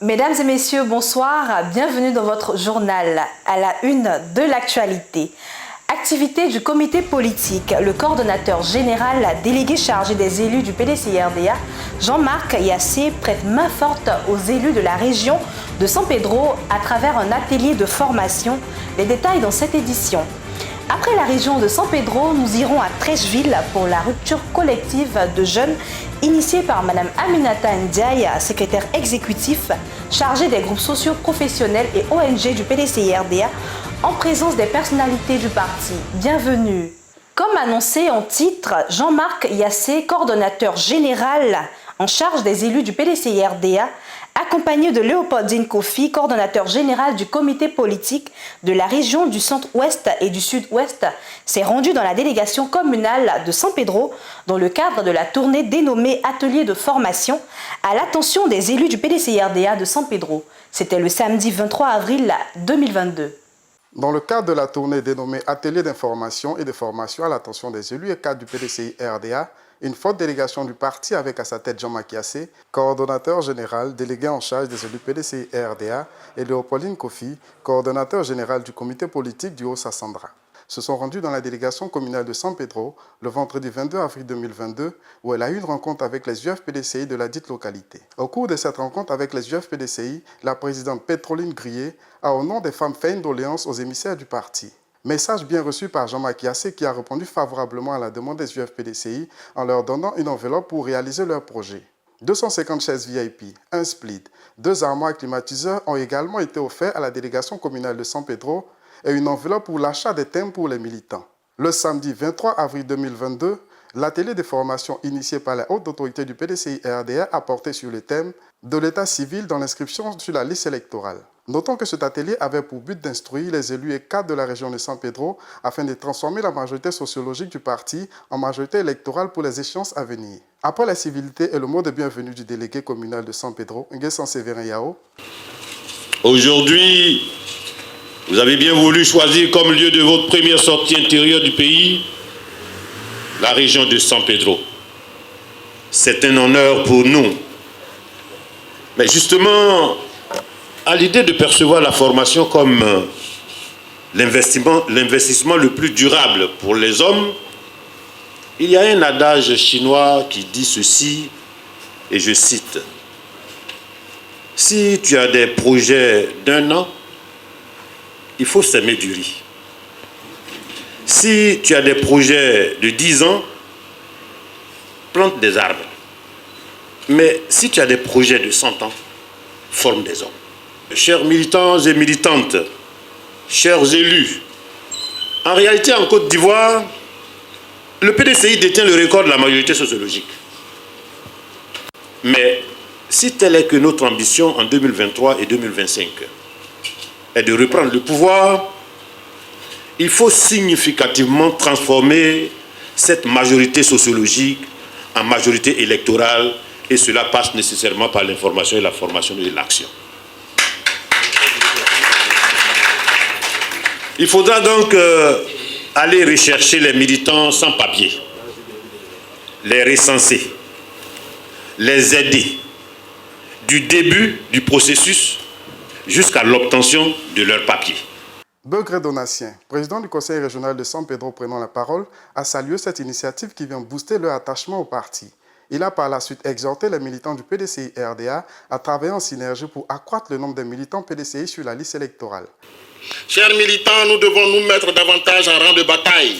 Mesdames et messieurs, bonsoir. Bienvenue dans votre journal à la une de l'actualité. Activité du comité politique, le coordonnateur général délégué chargé des élus du PDCI-RDA, Jean-Marc Yassé, prête main forte aux élus de la région de San Pedro à travers un atelier de formation. Les détails dans cette édition. Après la région de San Pedro, nous irons à Trècheville pour la rupture collective de jeunes initiée par Mme Aminata Ndiaye, secrétaire exécutif chargée des groupes sociaux professionnels et ONG du PDCI-RDA, en présence des personnalités du parti. Bienvenue. Comme annoncé en titre, Jean-Marc Yassé, coordonnateur général en charge des élus du PDCI-RDA, accompagné de Léopoldine Kofi, coordonnateur général du comité politique de la région du centre-ouest et du sud-ouest, s'est rendu dans la délégation communale de San Pedro dans le cadre de la tournée dénommée Atelier de formation à l'attention des élus du PDCI-RDA de San Pedro. C'était le samedi 23 avril 2022. Dans le cadre de la tournée dénommée Atelier d'information et de formation à l'attention des élus et cadres du PDCI-RDA, une forte délégation du parti avec à sa tête Jean-Marc Yassé, coordonnateur général délégué en charge des élus PDCI-RDA, et Léopoldine Kofi, coordonnateur général du comité politique du Haut-Sassandra, se sont rendus dans la délégation communale de San Pedro le vendredi 22 avril 2022 où elle a eu une rencontre avec les UF-PDCI de la dite localité. Au cours de cette rencontre avec les UF-PDCI, la présidente Pétroline Grier a au nom des femmes fait une doléance aux émissaires du parti. Message bien reçu par Jean-Marc Yassé qui a répondu favorablement à la demande des UF-PDCI en leur donnant une enveloppe pour réaliser leur projet. 250 chaises VIP, un split, 2 armoires climatiseurs ont également été offerts à la délégation communale de San Pedro et une enveloppe pour l'achat des thèmes pour les militants. Le samedi 23 avril 2022, l'atelier de formation initié par la haute autorité du PDCI-RDA a porté sur le thème de l'état civil dans l'inscription sur la liste électorale. Notons que cet atelier avait pour but d'instruire les élus et cadres de la région de San Pedro afin de transformer la majorité sociologique du parti en majorité électorale pour les échéances à venir. Après la civilité et le mot de bienvenue du délégué communal de San Pedro, Nguessan Sévérin Yao. Aujourd'hui, vous avez bien voulu choisir comme lieu de votre première sortie intérieure du pays la région de San Pedro. C'est un honneur pour nous. Mais justement, à l'idée de percevoir la formation comme l'investissement le plus durable pour les hommes, il y a un adage chinois qui dit ceci, et je cite, « Si tu as des projets d'1 an, il faut s'aimer du riz. Si tu as des projets de 10 ans, plante des arbres. Mais si tu as des projets de 100 ans, forme des hommes. » Chers militants et militantes, chers élus, en réalité, en Côte d'Ivoire, le PDCI détient le record de la majorité sociologique. Mais si telle est que notre ambition en 2023 et 2025 est de reprendre le pouvoir, il faut significativement transformer cette majorité sociologique en majorité électorale, et cela passe nécessairement par l'information et la formation et l'action. Il faudra donc aller rechercher les militants sans papier, les recenser, les aider du début du processus jusqu'à l'obtention de leur papier. Begré Donatien, président du conseil régional de San Pedro prenant la parole, a salué cette initiative qui vient booster leur attachement au parti. Il a par la suite exhorté les militants du PDCI-RDA à travailler en synergie pour accroître le nombre de militants PDCI sur la liste électorale. Chers militants, nous devons nous mettre davantage en rang de bataille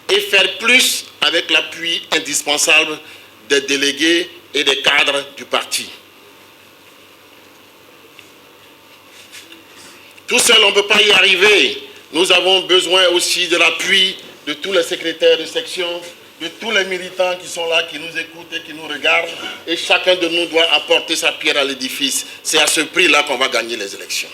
et faire plus avec l'appui indispensable des délégués et des cadres du parti. Tout seul, on ne peut pas y arriver. Nous avons besoin aussi de l'appui de tous les secrétaires de section, de tous les militants qui sont là, qui nous écoutent et qui nous regardent. Et chacun de nous doit apporter sa pierre à l'édifice. C'est à ce prix-là qu'on va gagner les élections.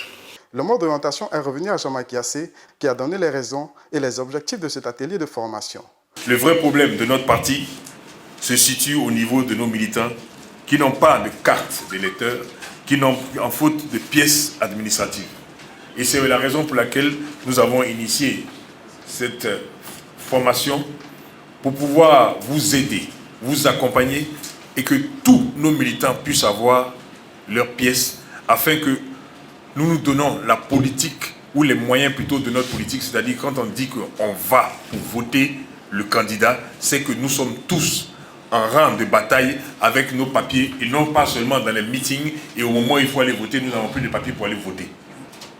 Le mot d'orientation est revenu à Jean-Marc Yassé, qui a donné les raisons et les objectifs de cet atelier de formation. Le vrai problème de notre parti se situe au niveau de nos militants qui n'ont pas de carte d'électeur, qui n'ont en faute de pièces administratives. Et c'est la raison pour laquelle nous avons initié cette formation pour pouvoir vous aider, vous accompagner et que tous nos militants puissent avoir leurs pièces afin que nous nous donnons la politique ou les moyens plutôt de notre politique. C'est-à-dire quand on dit qu'on va pour voter le candidat, c'est que nous sommes tous en rang de bataille avec nos papiers et non pas seulement dans les meetings et au moment où il faut aller voter, nous n'avons plus de papiers pour aller voter.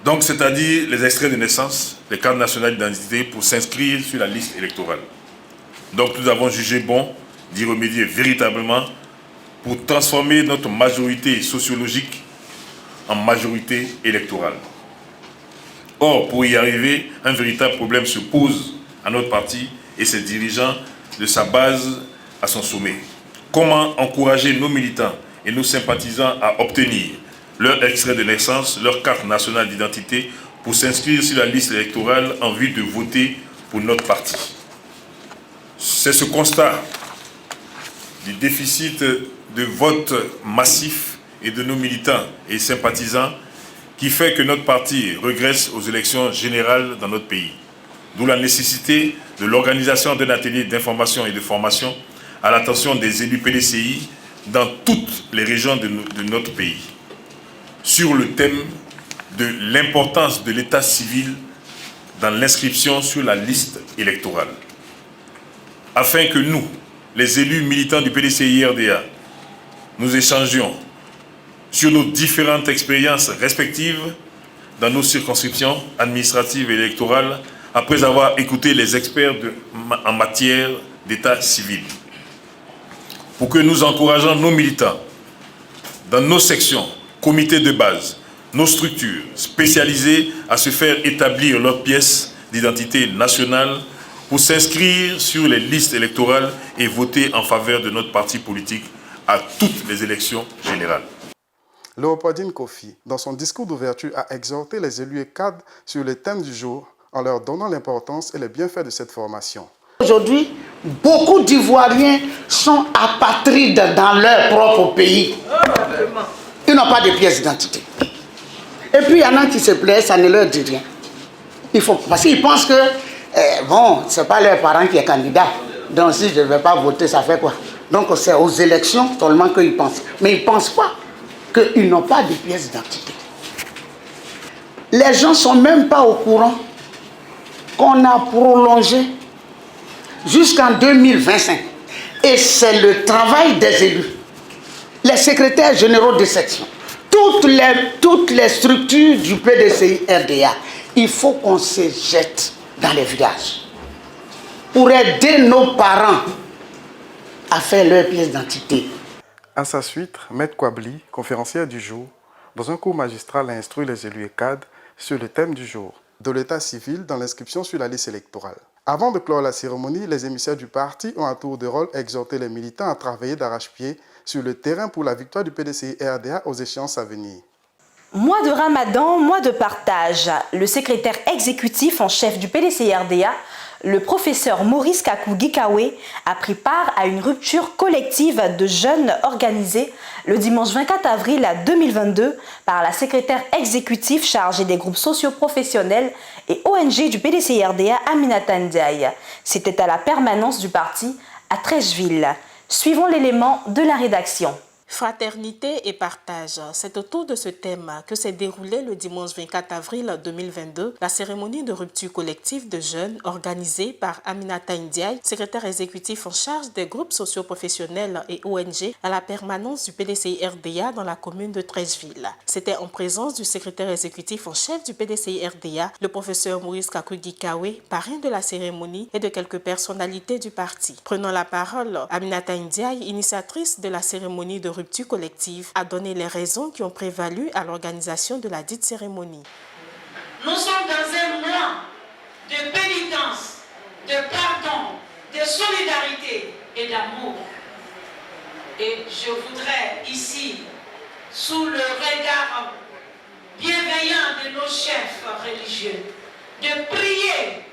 Donc c'est-à-dire les extraits de naissance, les cartes nationales d'identité pour s'inscrire sur la liste électorale. Donc nous avons jugé bon d'y remédier véritablement pour transformer notre majorité sociologique en majorité électorale. Or, pour y arriver, un véritable problème se pose à notre parti et ses dirigeants de sa base à son sommet. Comment encourager nos militants et nos sympathisants à obtenir leur extrait de naissance, leur carte nationale d'identité pour s'inscrire sur la liste électorale en vue de voter pour notre parti. C'est ce constat du déficit de vote massif et de nos militants et sympathisants qui fait que notre parti regresse aux élections générales dans notre pays. D'où la nécessité de l'organisation d'un atelier d'information et de formation à l'attention des élus PDCI dans toutes les régions de notre pays, sur le thème de l'importance de l'état civil dans l'inscription sur la liste électorale. Afin que nous, les élus militants du PDCI-RDA, nous échangions sur nos différentes expériences respectives dans nos circonscriptions administratives et électorales après avoir écouté les experts en matière d'état civil. Pour que nous encourageons nos militants dans nos sections, comités de base, nos structures spécialisées à se faire établir leur pièce d'identité nationale pour s'inscrire sur les listes électorales et voter en faveur de notre parti politique à toutes les élections générales. Léopoldine Kofi, dans son discours d'ouverture, a exhorté les élus et cadres sur les thèmes du jour en leur donnant l'importance et les bienfaits de cette formation. Aujourd'hui, beaucoup d'Ivoiriens sont apatrides dans leur propre pays. Ils n'ont pas de pièce d'identité. Et puis il y en a qui se plaisent, ça ne leur dit rien. Parce qu'ils pensent que, ce n'est pas leurs parents qui est candidat. Donc si je ne vais pas voter, ça fait quoi? Donc c'est aux élections seulement qu'ils pensent. Mais ils ne pensent pas qu'ils n'ont pas de pièce d'identité. Les gens ne sont même pas au courant qu'on a prolongé jusqu'en 2025. Et c'est le travail des élus, les secrétaires généraux de section, toutes les structures du PDCI-RDA. Il faut qu'on se jette dans les villages pour aider nos parents à faire leur pièce d'identité. À sa suite, Maître Kwabli, conférencière du jour, dans un cours magistral a instruit les élus et cadres sur le thème du jour, de l'état civil dans l'inscription sur la liste électorale. Avant de clore la cérémonie, les émissaires du parti ont à tour de rôle exhorté les militants à travailler d'arrache-pied sur le terrain pour la victoire du PDCI-RDA aux échéances à venir. Mois de Ramadan, mois de partage. Le secrétaire exécutif en chef du PDCI-RDA, le professeur Maurice Kakou-Gikawe, a pris part à une rupture collective de jeunes organisée le dimanche 24 avril 2022 par la secrétaire exécutive chargée des groupes socio-professionnels et ONG du PDCI-RDA, Aminata Ndiaye. C'était à la permanence du parti à Trècheville. Suivons l'élément de la rédaction. Fraternité et partage, c'est autour de ce thème que s'est déroulé le dimanche 24 avril 2022 la cérémonie de rupture collective de jeunes organisée par Aminata Ndiaye, secrétaire exécutif en charge des groupes socio-professionnels et ONG à la permanence du PDCI-RDA dans la commune de Trècheville. C'était en présence du secrétaire exécutif en chef du PDCI-RDA, le professeur Maurice Kakou-Gikawe, parrain de la cérémonie, et de quelques personnalités du parti. Prenant la parole, Aminata Ndiaye, initiatrice de la cérémonie de rupture collective, a donné les raisons qui ont prévalu à l'organisation de la dite cérémonie. Nous sommes dans un mois de pénitence, de pardon, de solidarité et d'amour. Et je voudrais ici, sous le regard bienveillant de nos chefs religieux, de prier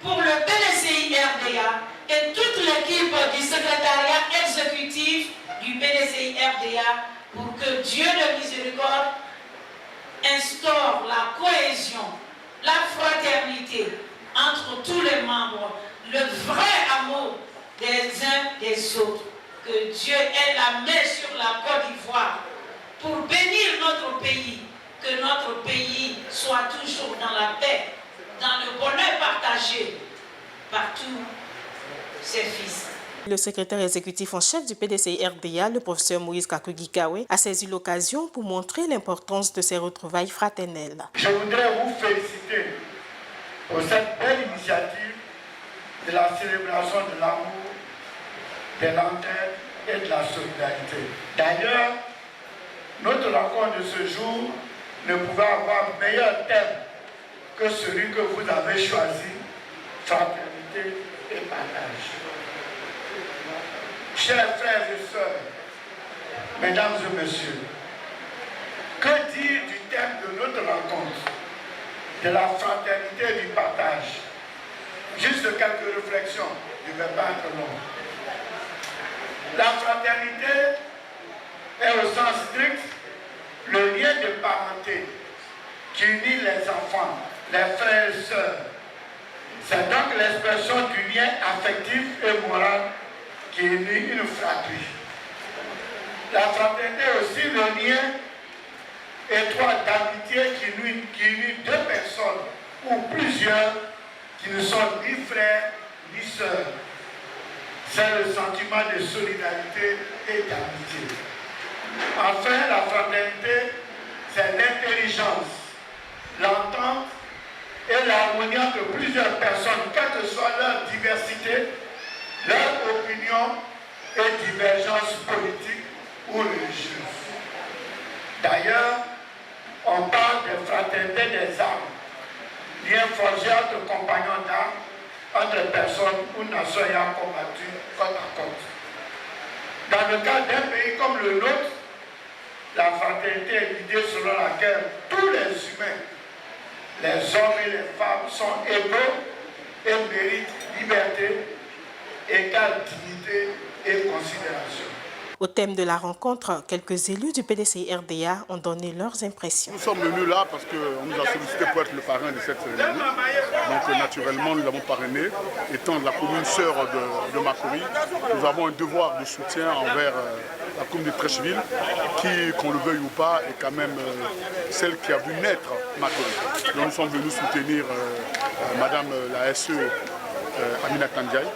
pour le PDCI-RDA et toute l'équipe du secrétariat exécutif du PDCI-RDA pour que Dieu de miséricorde instaure la cohésion, la fraternité entre tous les membres, le vrai amour des uns des autres. Que Dieu ait la main sur la Côte d'Ivoire pour bénir notre pays, que notre pays soit toujours dans la paix, dans le bonheur partagé par tous ses fils. Le secrétaire exécutif en chef du PDCI-RDA, le professeur Moïse Kakugikawe, a saisi l'occasion pour montrer l'importance de ces retrouvailles fraternelles. Je voudrais vous féliciter pour cette belle initiative de la célébration de l'amour, de l'entraide et de la solidarité. D'ailleurs, notre rencontre de ce jour ne pouvait avoir meilleur thème que celui que vous avez choisi, fraternité et partage. Chers frères et sœurs, mesdames et messieurs, que dire du thème de notre rencontre, de la fraternité et du partage? Juste quelques réflexions, je ne vais pas être long. La fraternité est au sens strict le lien de parenté qui unit les enfants, les frères et sœurs. C'est donc l'expression du lien affectif et moral qui unit une fratrie. La fraternité est aussi le lien étroit d'amitié qui unit deux personnes ou plusieurs qui ne sont ni frères ni sœurs. C'est le sentiment de solidarité et d'amitié. Enfin, la fraternité, c'est l'intelligence, l'entente et l'harmonie entre plusieurs personnes, quelle que soit leur diversité, leur opinion et divergences politiques ou religieuses. D'ailleurs, on parle de fraternité des armes, lien forgé entre compagnons d'armes, entre personnes ou nations ayant combattu côte à côte. Dans le cas d'un pays comme le nôtre, la fraternité est l'idée selon laquelle tous les humains, les hommes et les femmes, sont égaux et méritent liberté, égale dignité et considération. Au thème de la rencontre, quelques élus du PDCI-RDA ont donné leurs impressions. Nous sommes venus là parce qu'on nous a sollicité pour être le parrain de cette cérémonie. Donc naturellement, nous l'avons parrainé. Étant la commune sœur de Makori, nous avons un devoir de soutien envers la commune de Treichville, qui, qu'on le veuille ou pas, est quand même celle qui a vu naître Makori. Donc nous sommes venus soutenir Madame la SE Aminata Ndiaye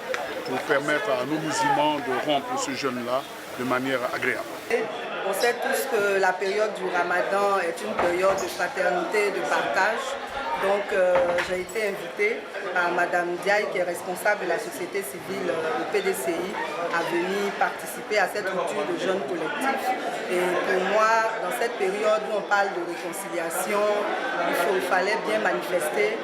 pour permettre à nos musulmans de rompre ce jeûne-là de manière agréable. On sait tous que la période du Ramadan est une période de fraternité et de partage. Donc j'ai été invitée par Madame Ndiaye, qui est responsable de la société civile du PDCI, à venir participer à cette rupture de jeûne collectif. Et pour moi, dans cette période où on parle de réconciliation, il fallait bien manifester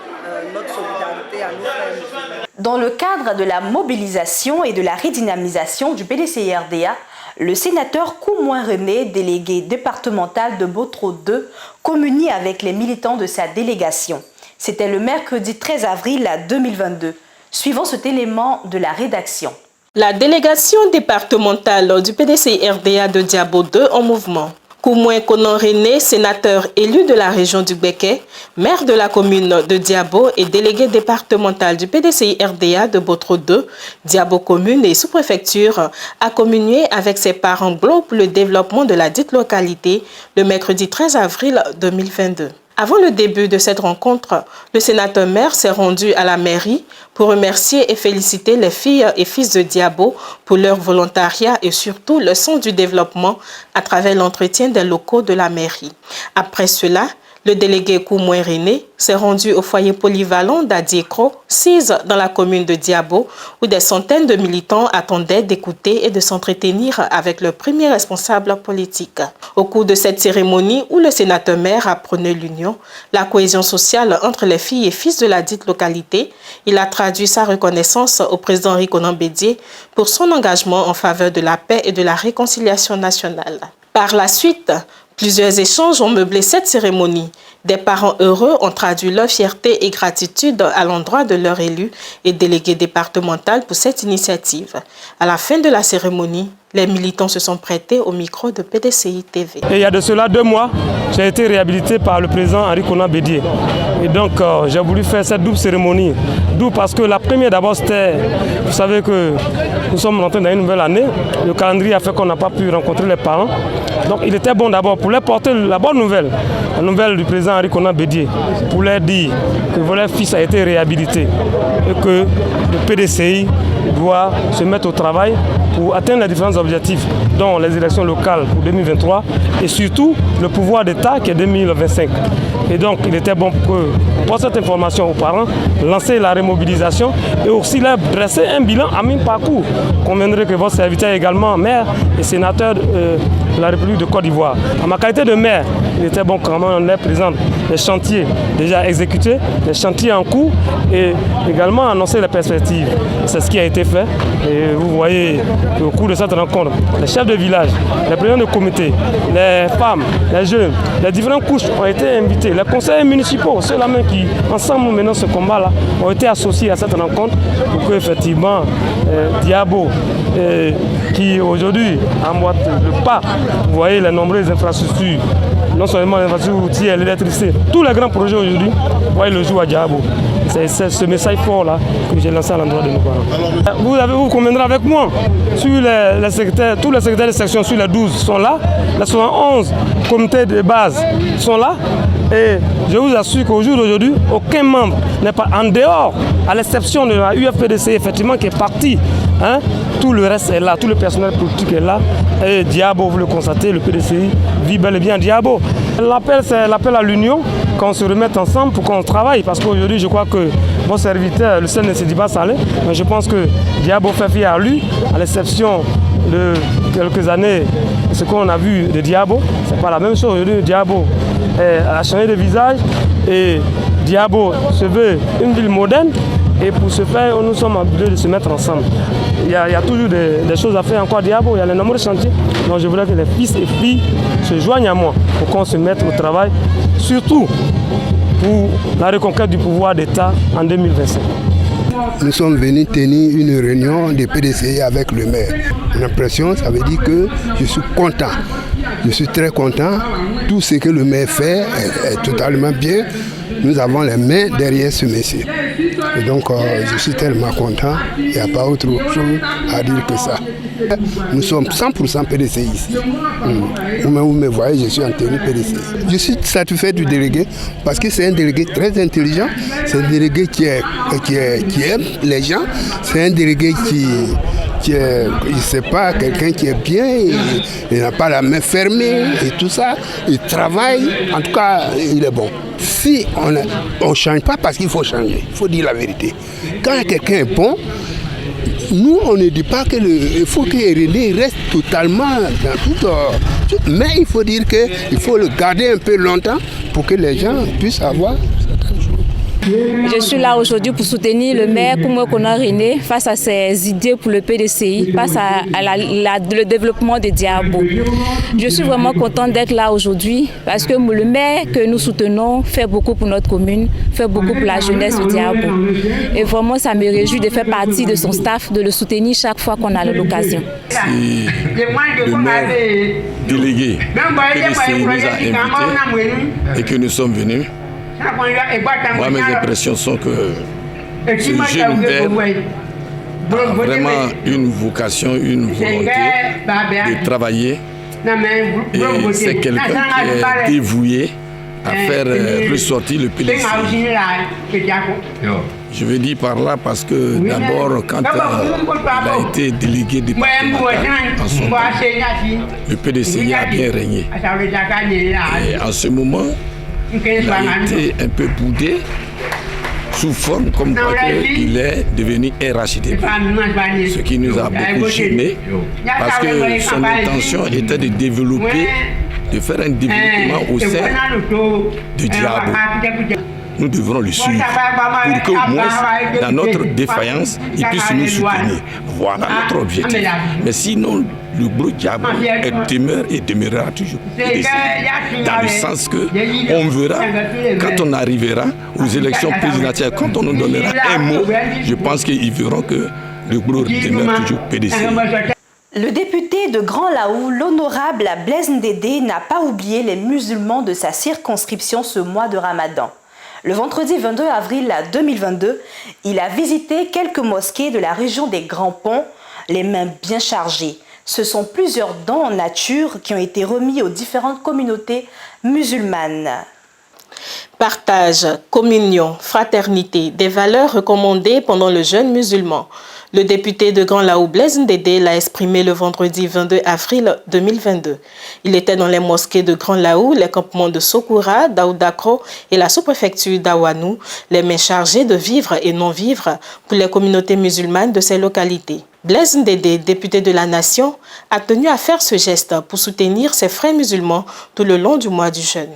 notre solidarité à nos frères musulmans. Dans le cadre de la mobilisation et de la redynamisation du PDCI-RDA, le sénateur Koumoin René, délégué départemental de Botro 2, communie avec les militants de sa délégation. C'était le mercredi 13 avril 2022. Suivons cet élément de la rédaction. La délégation départementale du PDCI-RDA de Diabo 2 en mouvement. Koumoin Konan René, sénateur élu de la région du Béquet, maire de la commune de Diabo et délégué départemental du PDCI-RDA de Botro 2, Diabo commune et sous-préfecture, a communié avec ses parents Glo pour le développement de la dite localité le mercredi 13 avril 2022. Avant le début de cette rencontre, le sénateur maire s'est rendu à la mairie pour remercier et féliciter les filles et fils de Diabo pour leur volontariat et surtout le sens du développement à travers l'entretien des locaux de la mairie. Après cela, le délégué Koumoin René s'est rendu au foyer polyvalent d'Adiekro, 6 dans la commune de Diabo, où des centaines de militants attendaient d'écouter et de s'entretenir avec le premier responsable politique. Au cours de cette cérémonie où le sénateur maire apprenait l'union, la cohésion sociale entre les filles et fils de la dite localité, il a traduit sa reconnaissance au président Henri Konan Bédié pour son engagement en faveur de la paix et de la réconciliation nationale. Par la suite, plusieurs échanges ont meublé cette cérémonie. Des parents heureux ont traduit leur fierté et gratitude à l'endroit de leur élu et délégué départemental pour cette initiative. À la fin de la cérémonie, les militants se sont prêtés au micro de PDCI TV. Et il y a de cela 2 mois, j'ai été réhabilité par le président Henri Konan Bédié. Et donc, j'ai voulu faire cette double cérémonie. D'où parce que la première d'abord, c'était, vous savez que nous sommes rentrés dans une nouvelle année. Le calendrier a fait qu'on n'a pas pu rencontrer les parents. Donc il était bon d'abord pour leur porter la bonne nouvelle, la nouvelle du président Henri Konan Bédié, pour leur dire que leur fils a été réhabilité et que le PDCI doit se mettre au travail pour atteindre les différents objectifs, dont les élections locales pour 2023 et surtout le pouvoir d'État qui est 2025. Et donc il était bon pour cette information aux parents, lancer la remobilisation et aussi leur dresser un bilan à mi-parcours. Conviendrait que votre serviteur est également maire et sénateur de la République de Côte d'Ivoire. En ma qualité de maire, il était bon quand même on leur présente les chantiers déjà exécutés, les chantiers en cours et également annoncer les perspectives. C'est ce qui a été fait. Et vous voyez au cours de cette rencontre, les chefs de village, les présidents de comité, les femmes, les jeunes, les différentes couches ont été invités. Les conseillers municipaux, ceux-là même qui, ensemble, nous menons ce combat-là, ont été associés à cette rencontre pour que, effectivement, Diabo, qui aujourd'hui emboîte le pas, vous voyez les nombreuses infrastructures, non seulement les infrastructures routières, l'électricité, tous les grands projets aujourd'hui, vous voyez le jour à Diabo. C'est ce message fort-là que j'ai lancé à l'endroit de nos parents. Vous conviendrez avec moi, sur les secrétaires, tous les secrétaires de section sur les 12 sont là, les 71 comités de base sont là. Et je vous assure qu'au jour d'aujourd'hui, aucun membre n'est pas en dehors, à l'exception de la UFPDC, effectivement, qui est parti. Hein? Tout le reste est là, tout le personnel politique est là. Et Diabo, vous le constatez, le PDCI vit bel et bien Diabo. L'appel, c'est l'appel à l'union, qu'on se remette ensemble pour qu'on travaille. Parce qu'aujourd'hui, je crois que mon serviteur, le seul ne se dit pas salé, mais je pense que Diabo fait fier à lui, à l'exception de quelques années, ce qu'on a vu de Diabo, c'est pas la même chose. Aujourd'hui, Diabo a changé de visage et Diabo se veut une ville moderne. Et pour ce faire, nous sommes obligés de se mettre ensemble. Il y a toujours des choses à faire encore à Diabo, il y a les nombreux chantiers. Donc je voudrais que les fils et filles se joignent à moi pour qu'on se mette au travail, surtout pour la reconquête du pouvoir d'État en 2025. Nous sommes venus tenir une réunion de PDCI avec le maire. Mon impression, ça veut dire que je suis content. Je suis très content. Tout ce que le maire fait est totalement bien. Nous avons les mains derrière ce monsieur. Et donc, je suis tellement content. Il n'y a pas autre chose à dire que ça. Nous sommes 100% PDCI ici. Vous me voyez, je suis en tenue PDCI. Je suis satisfait du délégué parce que c'est un délégué très intelligent. C'est un délégué qui aime les gens. C'est un délégué qui est, je ne sais pas, quelqu'un qui est bien, il n'a pas la main fermée et tout ça. Il travaille, en tout cas, il est bon. Si on ne change pas parce qu'il faut changer, il faut dire la vérité. Quand quelqu'un est bon, nous, on ne dit pas qu'il faut que René reste totalement dans tout. Mais il faut dire qu'il faut le garder un peu longtemps pour que les gens puissent avoir certaines choses. Je suis là aujourd'hui pour soutenir le maire Koumou Konan René face à ses idées pour le PDCI, face à le développement de Diabo. Je suis vraiment contente d'être là aujourd'hui parce que le maire que nous soutenons fait beaucoup pour notre commune, fait beaucoup pour la jeunesse de Diabo. Et vraiment, ça me réjouit de faire partie de son staff, de le soutenir chaque fois qu'on a l'occasion. Si le maire délégué PDCI nous a invités et que nous sommes venus, moi, mes impressions sont que ce jeune père a vraiment une vocation, une volonté de travailler. Et c'est quelqu'un qui est dévoué à faire ressortir le PDCI. Je veux dire par là parce que d'abord, quand il a été délégué départemental en son temps, le PDCI a bien régné. Et en ce moment, il a été un peu boudé sous forme comme quoi il est devenu RHDP, ce qui nous a beaucoup gênés parce que son intention était de développer, de faire un développement au sein de Diabo. Nous devrons le suivre pour qu'au moins, dans notre défaillance, il puisse nous soutenir. Voilà notre objectif. Mais sinon, le groupe Diabo demeure et demeurera toujours PDCI. Dans le sens qu'on verra, quand on arrivera aux élections présidentielles, quand on nous donnera un mot, je pense qu'ils verront que le groupe demeure toujours PDCI. Le député de Grand Laou, l'honorable Blaise Ndédé, n'a pas oublié les musulmans de sa circonscription ce mois de Ramadan. Le vendredi 22 avril 2022, il a visité quelques mosquées de la région des Grands Ponts, les mains bien chargées. Ce sont plusieurs dons en nature qui ont été remis aux différentes communautés musulmanes. Partage, communion, fraternité, des valeurs recommandées pendant le jeûne musulman. Le député de Grand Laou, Blaise Ndédé, l'a exprimé le vendredi 22 avril 2022. Il était dans les mosquées de Grand Laou, les campements de Sokoura, d'Aoudakro et la sous-préfecture d'Awanou, les mains chargées de vivres et non-vivres pour les communautés musulmanes de ces localités. Blaise Ndédé, député de la Nation, a tenu à faire ce geste pour soutenir ses frères musulmans tout le long du mois du jeûne.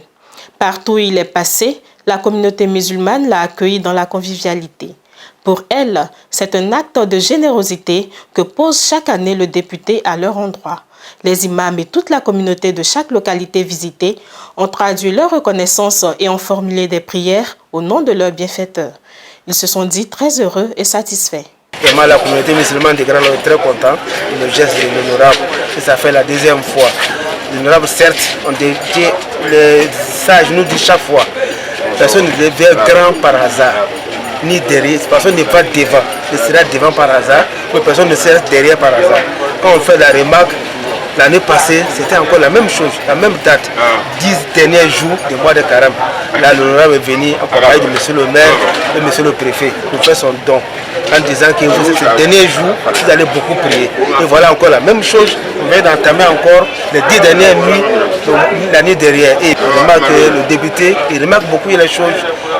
Partout où il est passé, la communauté musulmane l'a accueilli dans la convivialité. Pour elle, c'est un acte de générosité que pose chaque année le député à leur endroit. Les imams et toute la communauté de chaque localité visitée ont traduit leur reconnaissance et ont formulé des prières au nom de leur bienfaiteur. Ils se sont dit très heureux et satisfaits. Vraiment, la communauté musulmane de Grand Laou est très contente de le geste de l'honorable. Ça fait la deuxième fois. L'honorable, certes, les sages nous disent chaque fois, personne ne devient grand par hasard, ni derrière, personne n'est pas devant, ne sera devant par hasard, mais personne ne sera derrière par hasard. Quand on fait la remarque, l'année passée, c'était encore la même chose, la même date, 10 derniers jours du mois de Carême. Là, l'honorable est venu en compagnie de monsieur le maire et monsieur le préfet pour faire son don, en disant que ces derniers jours, vous allez beaucoup prier. Et voilà encore la même chose, on vient d'entamer encore les 10 dernières nuits de l'année derrière. Et on remarque que le député, il remarque beaucoup les choses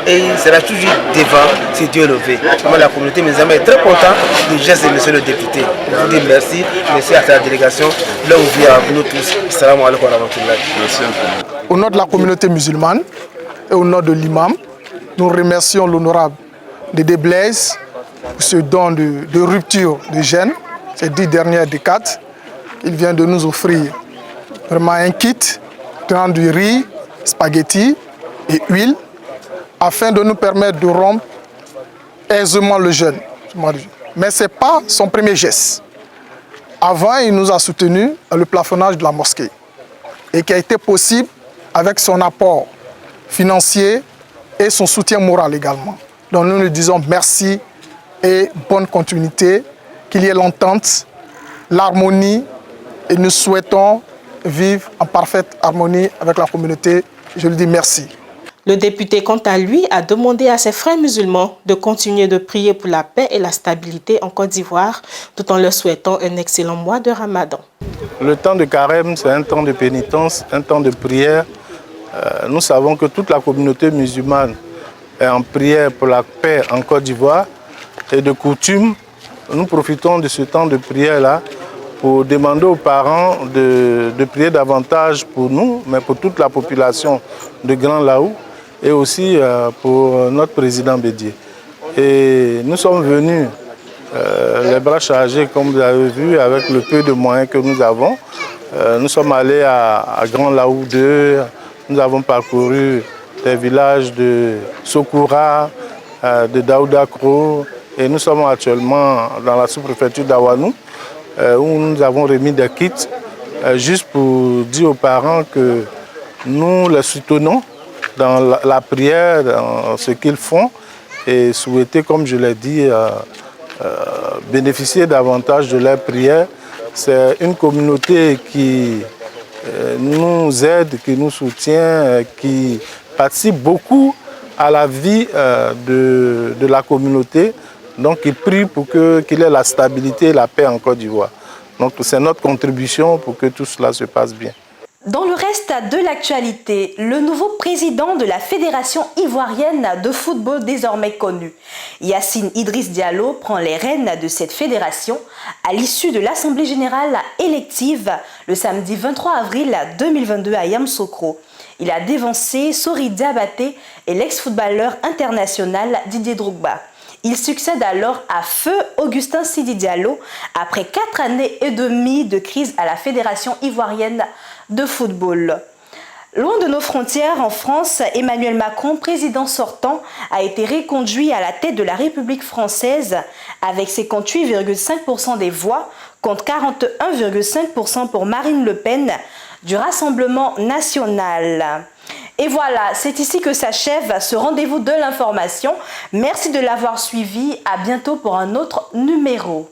et il sera toujours devant si Dieu le veut. Vraiment, la communauté musulmane est très contente du geste de monsieur le député. Je vous dis merci, merci à sa délégation, là où vient à nous tous. Assalamu alaikum wa rahmatullahi. Au nom de la communauté musulmane et au nom de l'imam, nous remercions l'honorable Ndédé Blaise pour ce don de rupture de jeûne, ces 10 dernières décades. Il vient de nous offrir vraiment un kit tenant du riz, spaghettis et huile, afin de nous permettre de rompre aisément le jeûne. Mais ce n'est pas son premier geste. Avant, il nous a soutenus dans le plafonnage de la mosquée et qui a été possible avec son apport financier et son soutien moral également. Donc nous lui disons merci et bonne continuité, qu'il y ait l'entente, l'harmonie et nous souhaitons vivre en parfaite harmonie avec la communauté. Je lui dis merci. Le député, quant à lui, a demandé à ses frères musulmans de continuer de prier pour la paix et la stabilité en Côte d'Ivoire, tout en leur souhaitant un excellent mois de Ramadan. Le temps de carême, c'est un temps de pénitence, un temps de prière. Nous savons que toute la communauté musulmane est en prière pour la paix en Côte d'Ivoire. Et de coutume, nous profitons de ce temps de prière-là pour demander aux parents de prier davantage pour nous, mais pour toute la population de Grand Laou et aussi pour notre président Bédié. Et nous sommes venus les bras chargés, comme vous avez vu, avec le peu de moyens que nous avons. Nous sommes allés à Grand Laou 2, nous avons parcouru des villages de Sokoura, de Daoudakro, et nous sommes actuellement dans la sous-préfecture d'Awanou, où nous avons remis des kits, juste pour dire aux parents que nous les soutenons dans la prière, dans ce qu'ils font, et souhaiter, comme je l'ai dit, bénéficier davantage de leur prière. C'est une communauté qui nous aide, qui nous soutient, qui participe beaucoup à la vie de la communauté. Donc il prie pour qu'il y ait la stabilité et la paix en Côte d'Ivoire. Donc c'est notre contribution pour que tout cela se passe bien. Dans le reste de l'actualité, le nouveau président de la Fédération ivoirienne de football désormais connue, Yacine Idriss Diallo, prend les rênes de cette fédération à l'issue de l'Assemblée générale élective le samedi 23 avril 2022 à Yamoussoukro. Il a dévancé Sori Diabaté et l'ex-footballeur international Didier Drogba. Il succède alors à feu Augustin Sidi Diallo après 4 années et demie de crise à la Fédération ivoirienne de football. Loin de nos frontières, en France, Emmanuel Macron, président sortant, a été reconduit à la tête de la République française avec 58,5% des voix contre 41,5% pour Marine Le Pen du Rassemblement national. Et voilà, c'est ici que s'achève ce rendez-vous de l'information. Merci de l'avoir suivi. À bientôt pour un autre numéro.